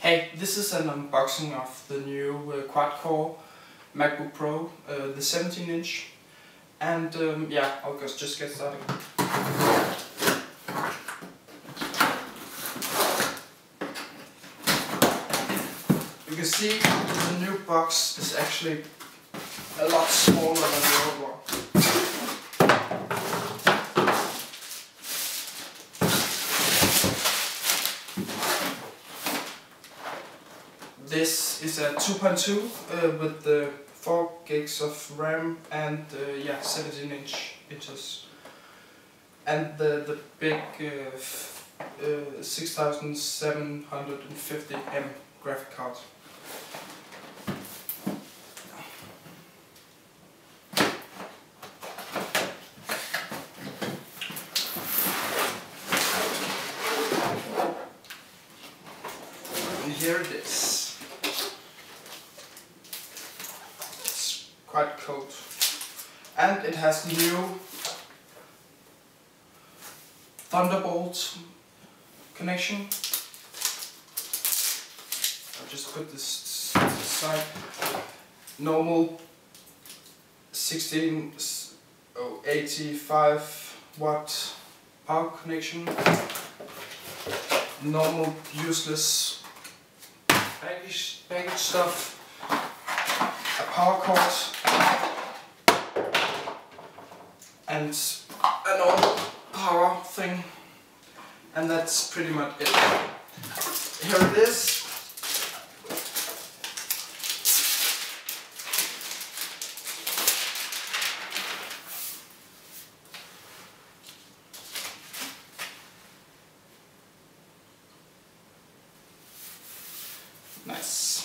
Hey, this is an unboxing of the new quad-core MacBook Pro, the 17-inch, and yeah, I'll just get started. You can see the new box is actually a lot smaller than the old one. This is a 2.2 with the 4 gigs of RAM and yeah, 17 inches, and the big 6750 M graphic card. And here it is. Quite cold, and it has the new thunderbolt connection. I'll just put this to the side. Normal 85 watt power connection. Normal useless package stuff. A power cord and a normal power thing, and that's pretty much it. Here it is. Nice.